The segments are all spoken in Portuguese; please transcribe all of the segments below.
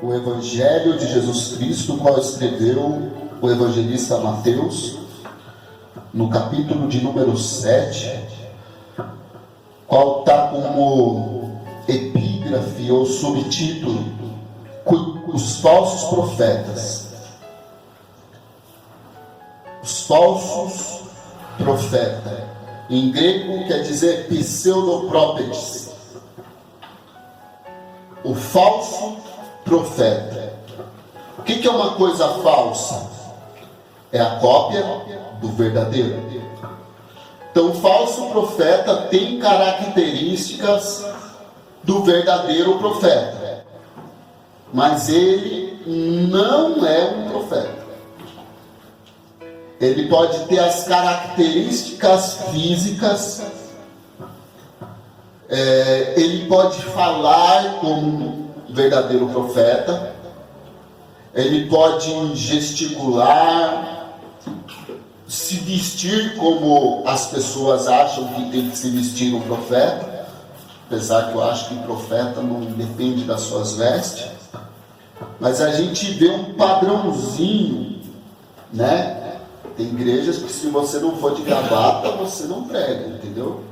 o Evangelho de Jesus Cristo, o qual escreveu o evangelista Mateus, no capítulo de número 7, qual está como epígrafe ou subtítulo: os falsos profetas. Os falsos profetas. Em grego quer dizer pseudoprópetes. O falso profeta. O que é uma coisa falsa? É a cópia do verdadeiro. Então, o falso profeta tem características do verdadeiro profeta, mas ele não é um profeta. Ele pode ter as características físicas, ele pode falar como um verdadeiro profeta, ele pode gesticular, se vestir como as pessoas acham que tem que se vestir um profeta, apesar que eu acho que o profeta não depende das suas vestes, mas a gente vê um padrãozinho, né? Tem igrejas que se você não for de gravata, você não prega, entendeu?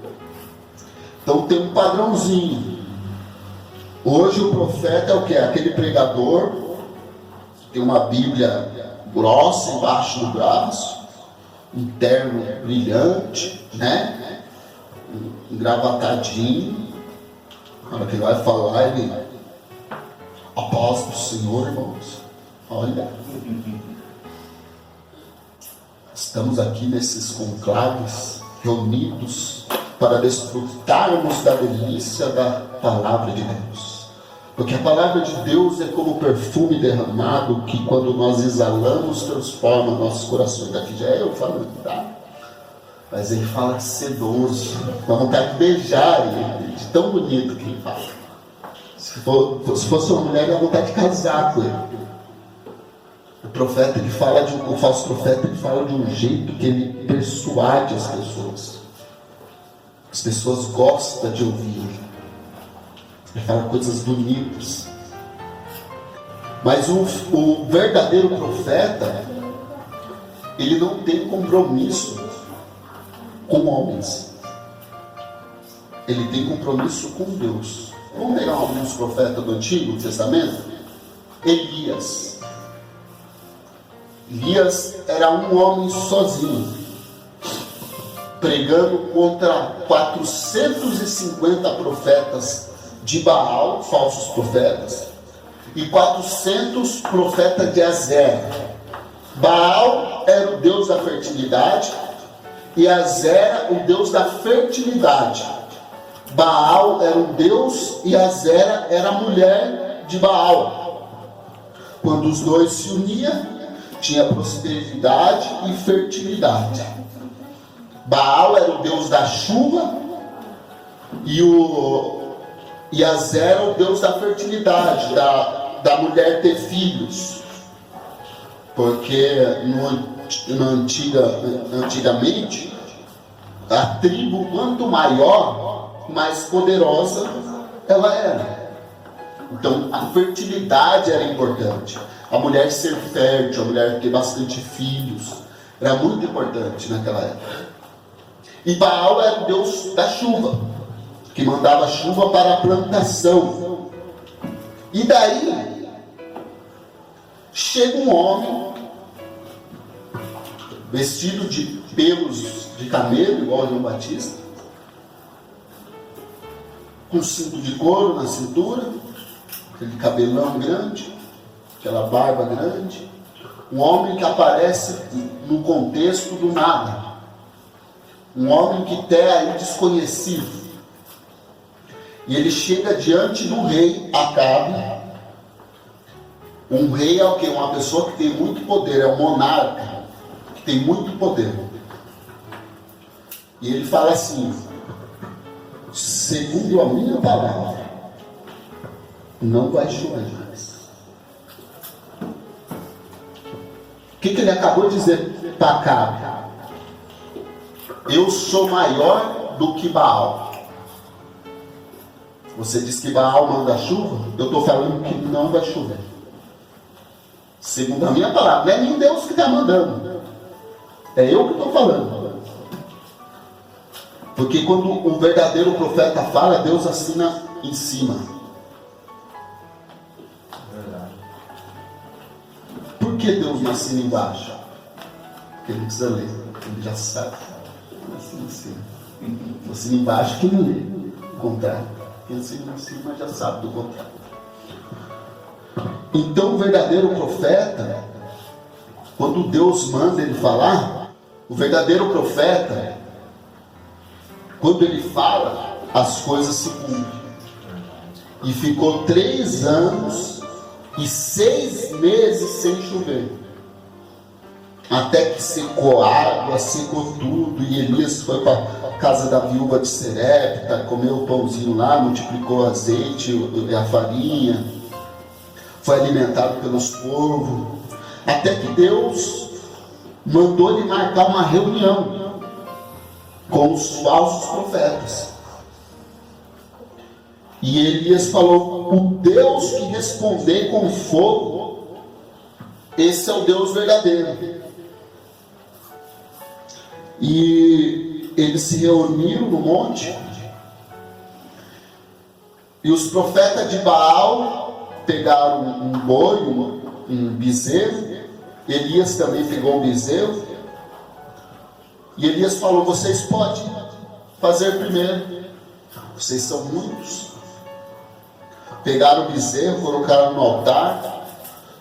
Então tem um padrãozinho. Hoje o profeta é o que? Aquele pregador que tem uma Bíblia grossa embaixo do braço, um terno brilhante, né? Engravatadinho. Na hora que ele vai falar, ele: a paz do Senhor, irmãos. Olha, estamos aqui nesses conclaves reunidos para desfrutarmos da delícia da palavra de Deus. Porque a palavra de Deus é como perfume derramado que, quando nós exalamos, transforma nossos corações. Daqui já é eu falando, tá? Mas ele fala sedoso, dá vontade de beijar ele, de tão bonito que ele fala. Se fosse uma mulher, dá vontade de casar com ele. O profeta, ele fala o falso profeta, ele fala de um jeito que ele persuade as pessoas. As pessoas gostam de ouvir ele. Ele fala coisas bonitas. Mas o verdadeiro profeta, ele não tem compromisso com homens. Ele tem compromisso com Deus. Vamos pegar alguns profetas do Antigo Testamento? Elias. Elias era um homem sozinho, pregando contra 450 profetas de Baal, falsos profetas, e 400 profetas de Azera. Baal era o deus da fertilidade e Azera o deus da fertilidade. Baal era um deus e Azera era a mulher de Baal. Quando os dois se uniam, tinha prosperidade e fertilidade. Baal era o deus da chuva e Azera o deus da fertilidade, da mulher ter filhos. Porque antigamente, a tribo, quanto maior, mais poderosa ela era. Então a fertilidade era importante. A mulher ser fértil, a mulher ter bastante filhos, era muito importante naquela época. E Baal era o deus da chuva, que mandava chuva para a plantação. E daí chega um homem vestido de pelos de camelo, igual João Batista, com cinto de couro na cintura, aquele cabelão grande, aquela barba grande. Um homem que aparece no contexto do nada. Um homem que até aí desconhecido. E ele chega diante do rei Acabe. Um rei é o quê? Uma pessoa que tem muito poder, é um monarca, que tem muito poder. E ele fala assim: segundo a minha palavra, não vai chover mais. O que ele acabou de dizer para Acabe? Eu sou maior do que Baal. Você diz que Baal manda chuva? Eu estou falando que não vai chover. segundo a minha palavra. Não é nem Deus que está mandando, é eu que estou falando. Porque quando um verdadeiro profeta fala, Deus assina em cima. Por que Deus não assina embaixo? Porque ele precisa ler, ele já sabe. Assina em cima. Assina embaixo que não lê. O contrário. Quem assina em cima já sabe do contrário. Então o verdadeiro profeta, quando Deus manda ele falar, o verdadeiro profeta, quando ele fala, as coisas se cumprem. E ficou 3 anos e 6 meses sem chover, até que secou a água, secou tudo. E Elias foi para a casa da viúva de Serepta, comeu o pãozinho lá, multiplicou o azeite e a farinha, foi alimentado pelos corvos, até que Deus mandou ele marcar uma reunião com os falsos profetas. E Elias falou: o Deus que responder com fogo, esse é o Deus verdadeiro. E eles se reuniram no monte, e os profetas de Baal pegaram um boi, um bezerro. Elias também pegou um bezerro. E Elias falou: vocês podem fazer primeiro, vocês são muitos. Pegaram o bezerro, colocaram no altar,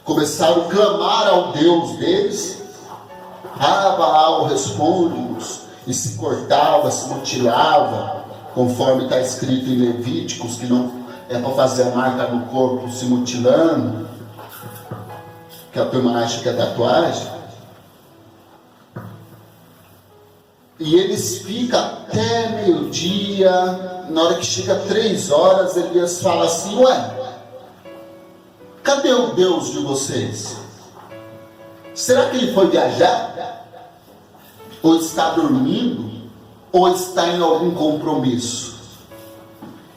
começaram a clamar ao Deus deles. Baal, responde-nos. E se cortava, se mutilava, conforme está escrito em Levíticos, que não é para fazer a marca no corpo se mutilando, que a turma acha que é tatuagem. E eles ficam até meio-dia. Na hora que chega 3 horas, Elias fala assim: ué, cadê o Deus de vocês? Será que ele foi viajar? Ou está dormindo? Ou está em algum compromisso?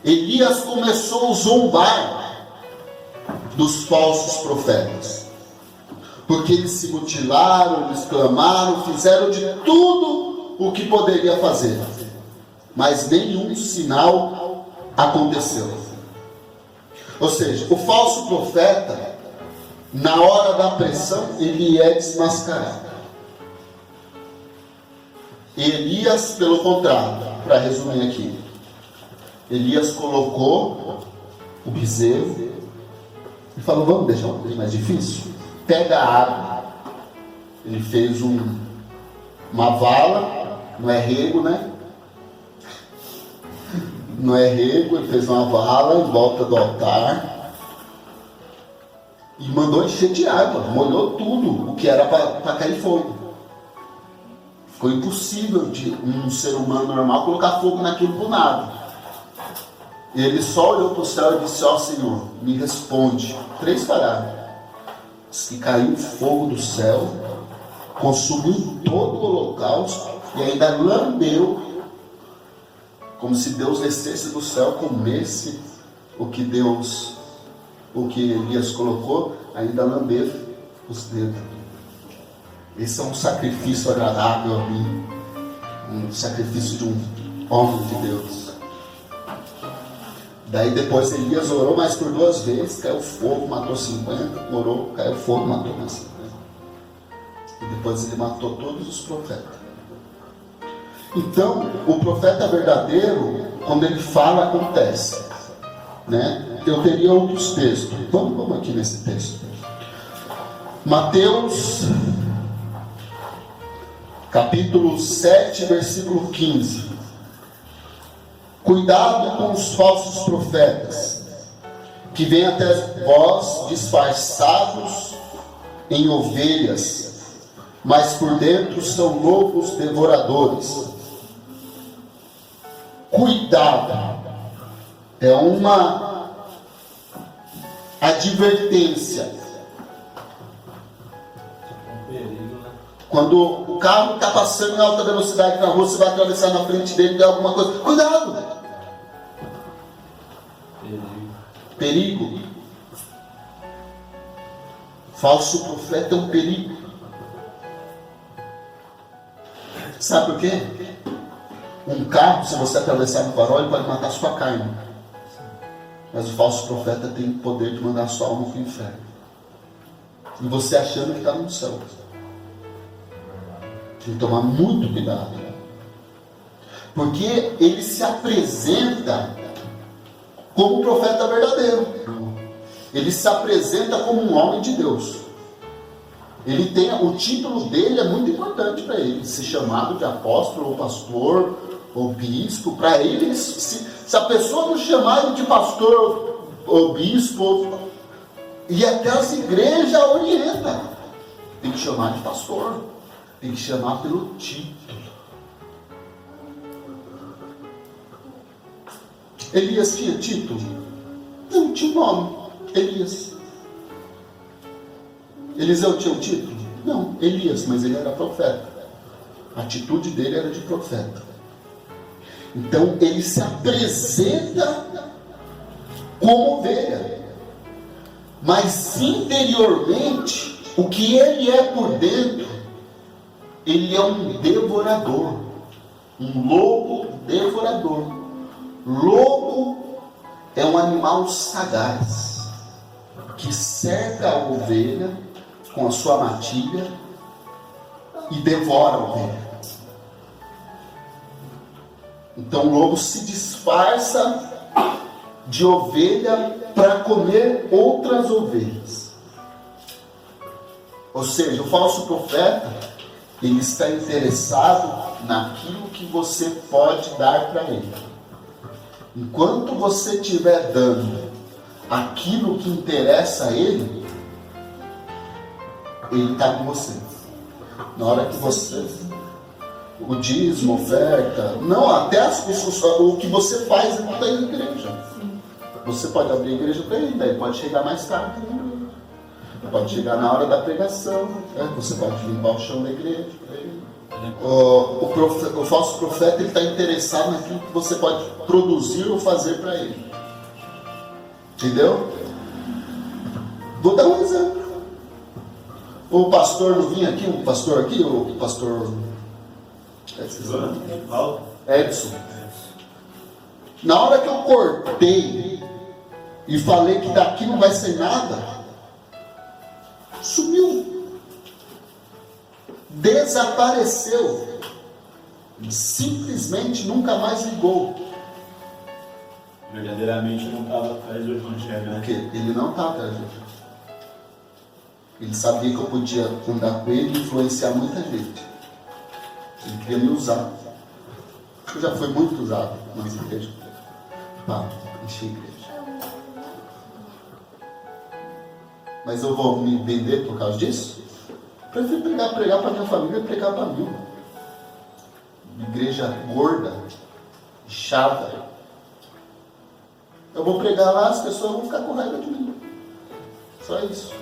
Elias começou a zombar dos falsos profetas, porque eles se mutilaram, eles clamaram, fizeram de tudo o que poderia fazer, mas nenhum sinal aconteceu. Ou seja, o falso profeta, na hora da pressão, ele é desmascarado. Elias, pelo contrário, para resumir aqui, Elias colocou o bezerro e falou: vamos deixar um pouco mais difícil? Pega a água. Ele fez uma vala, não é rego, né? Não é rego, ele fez uma vala em volta do altar e mandou encher de água, molhou tudo o que era para cair fogo. Ficou impossível de um ser humano normal colocar fogo naquilo por nada. Ele só olhou para o céu e disse: ó Senhor, me responde. 3 parágrafos. Diz que caiu fogo do céu, consumiu todo o holocausto e ainda lambeu, como se Deus descesse do céu, comesse o que Elias colocou, ainda lambeu os dedos. Esse é um sacrifício agradável a mim, um sacrifício de um homem de Deus. Daí depois Elias orou mais por 2 vezes, caiu fogo, matou 50, orou, caiu fogo, matou mais 50. E depois ele matou todos os profetas. Então, o profeta verdadeiro, quando ele fala, acontece, né? Eu teria outros textos. Vamos aqui nesse texto. Mateus, capítulo 7, versículo 15. Cuidado com os falsos profetas, que vêm até vós disfarçados em ovelhas, mas por dentro são lobos devoradores. Cuidado, é uma advertência. Quando o carro está passando em alta velocidade na rua, você vai atravessar na frente dele e der alguma coisa, cuidado! Perigo. Falso profeta é um perigo. Sabe por quê? Um carro, se você atravessar no farol, ele pode matar sua carne. Mas o falso profeta tem o poder de mandar sua alma para o inferno. E você achando que está no céu. Tem que tomar muito cuidado. Porque ele se apresenta como um profeta verdadeiro. Ele se apresenta como um homem de Deus. Ele tem, o título dele é muito importante para ele. Ser chamado de apóstolo, ou pastor, ou bispo. Para ele, se a pessoa não chamar ele de pastor, ou bispo, e até as igrejas orientam. Tem que chamar de pastor. Tem que chamar pelo título. Elias tinha título? Não, tinha nome. Elias. Eliseu tinha um título? Não, Elias, mas ele era profeta. A atitude dele era de profeta. Então ele se apresenta como ovelha. Mas interiormente, o que ele é por dentro, ele é um devorador. Um lobo devorador. Lobo é um animal sagaz que cerca a ovelha com a sua matilha e devora a ovelha. Então o lobo se disfarça de ovelha para comer outras ovelhas. Ou seja, o falso profeta, ele está interessado naquilo que você pode dar para ele. Enquanto você estiver dando aquilo que interessa a ele, ele está com você. Na hora que você, o dízimo, oferta, não, até o que você faz dentro da igreja. Você pode abrir a igreja para ele, daí pode chegar mais tarde na igreja. Pode chegar na hora da pregação, você pode limpar o chão da igreja para ele. O falso profeta, ele está interessado naquilo que você pode produzir ou fazer para ele. Entendeu? Vou dar um exemplo. O pastor não vinha aqui, o pastor Edson. Na hora que eu cortei e falei que daqui não vai ser nada, sumiu. Desapareceu. Simplesmente nunca mais ligou. Verdadeiramente não estava atrás do evangelho, né? Porque ele não estava atrás do evangelho. Ele sabia que eu podia andar com ele e influenciar muita gente. Ele queria me usar. Eu já fui muito usado nas igrejas para encher a igreja. Mas eu vou me vender por causa disso? Prefiro pregar para minha família e pregar para mim. Igreja gorda, chata. Eu vou pregar lá, as pessoas vão ficar com raiva de mim. Só isso.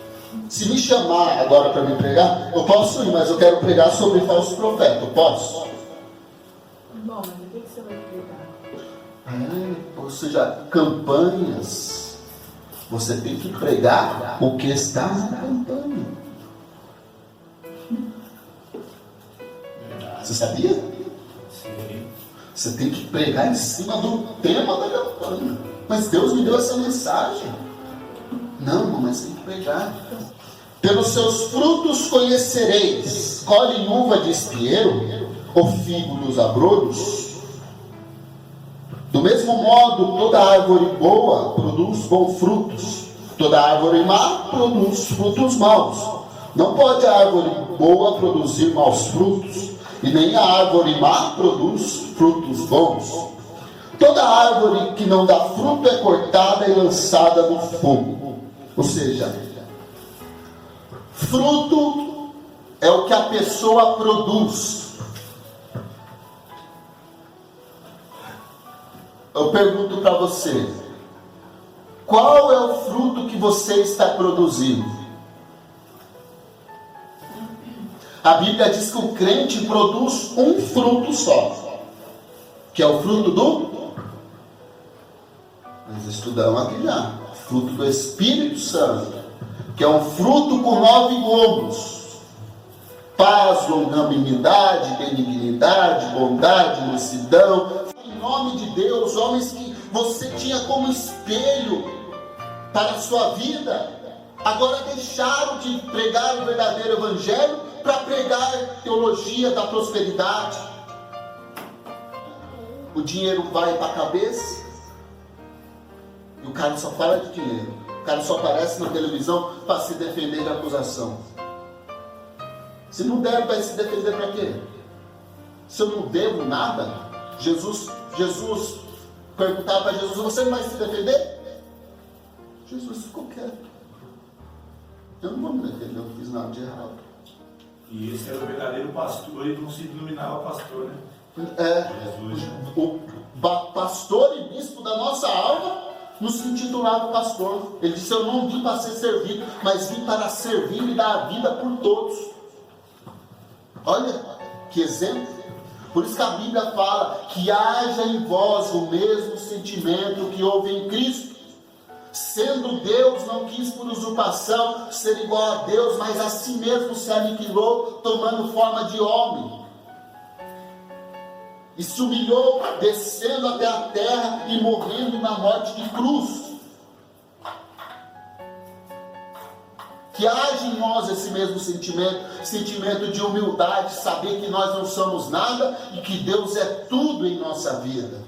Se me chamar agora para me pregar, eu posso ir, mas eu quero pregar sobre falso profeta. Eu posso? Bom, mas o que você vai pregar? Ou seja, campanhas. Você tem que pregar o que está na campanha. Você sabia? Sim. Você tem que pregar em cima do tema da campanha. Mas Deus me deu essa mensagem. Não, mas tem que pregar. Pelos seus frutos conhecereis. Colhem uva de espinheiro ou figo dos abrolhos? Do mesmo modo, toda árvore boa produz bons frutos. Toda árvore má produz frutos maus. Não pode a árvore boa produzir maus frutos, e nem a árvore má produz frutos bons. Toda árvore que não dá fruto é cortada e lançada no fogo. Ou seja, fruto é o que a pessoa produz. Eu pergunto para você, qual é o fruto que você está produzindo? A Bíblia diz que o crente produz um fruto só, que é o fruto do... Nós estudamos aqui já, fruto do Espírito Santo. que é um fruto com 9 gomos: paz, longanimidade, benignidade, bondade, mansidão. Em nome de Deus, homens que você tinha como espelho para a sua vida, agora deixaram de pregar o verdadeiro evangelho para pregar teologia da prosperidade. O dinheiro vai para a cabeça e o cara só fala de dinheiro. O cara só aparece na televisão para se defender da acusação. Se não der, vai se defender para quê? Se eu não devo nada, Jesus perguntava para Jesus: você não vai se defender? Jesus ficou quieto. Eu não vou me defender, eu não fiz nada de errado. E esse era o verdadeiro pastor e não se denominava pastor, né? Jesus. O pastor e bispo da nossa alma nos intitulava pastor. Ele disse: eu não vim para ser servido, mas vim para servir e dar a vida por todos. Olha que exemplo. Por isso que a Bíblia fala que haja em vós o mesmo sentimento que houve em Cristo. Sendo Deus, não quis por usurpação ser igual a Deus, mas a si mesmo se aniquilou, tomando forma de homem. E se humilhou, descendo até a terra e morrendo na morte de cruz. Que haja em nós esse mesmo sentimento de humildade, saber que nós não somos nada e que Deus é tudo em nossa vida.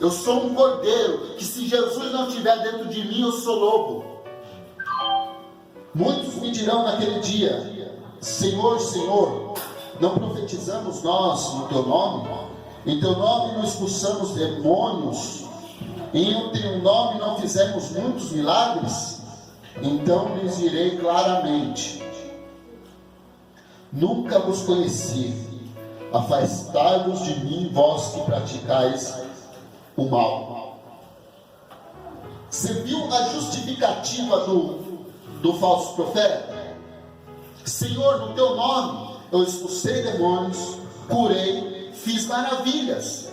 Eu sou um cordeiro, que se Jesus não estiver dentro de mim, eu sou lobo. Muitos me dirão naquele dia: Senhor, Senhor, não profetizamos nós no teu nome? Em teu nome não expulsamos demônios? Em teu nome não fizemos muitos milagres? Então lhes direi claramente: nunca vos conheci. Afastai-vos de mim, vós que praticais o mal. Você viu a justificativa do falso profeta? Senhor, no teu nome eu expulsei demônios, curei, fiz maravilhas.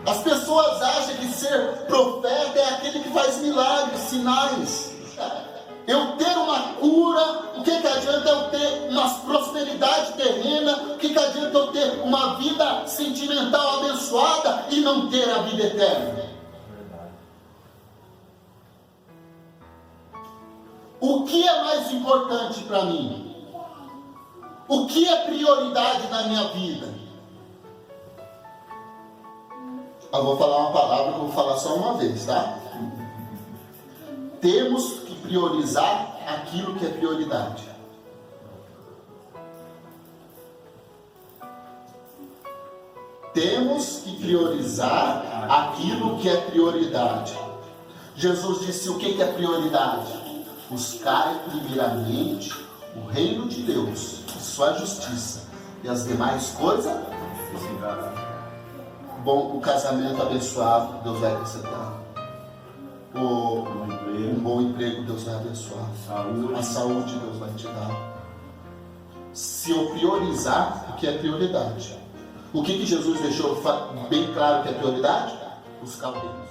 As pessoas acham que ser profeta é aquele que faz milagres, sinais. Eu ter uma cura, o que adianta eu ter uma prosperidade terrena? O que adianta eu ter uma vida sentimental abençoada e não ter a vida eterna? O que é mais importante para mim? O que é prioridade na minha vida? Eu vou falar uma palavra que eu vou falar só uma vez, tá? Temos que priorizar aquilo que é prioridade. Temos que priorizar aquilo que é prioridade. Jesus disse: o que é prioridade? Buscai primeiramente o reino de Deus e sua justiça, e as demais coisas. Bom, o casamento abençoado, Deus vai acrescentar. Um bom emprego, Deus vai abençoar. A saúde, Deus vai te dar. Se eu priorizar o que é prioridade. O que Jesus deixou bem claro que é prioridade? Buscar o reino.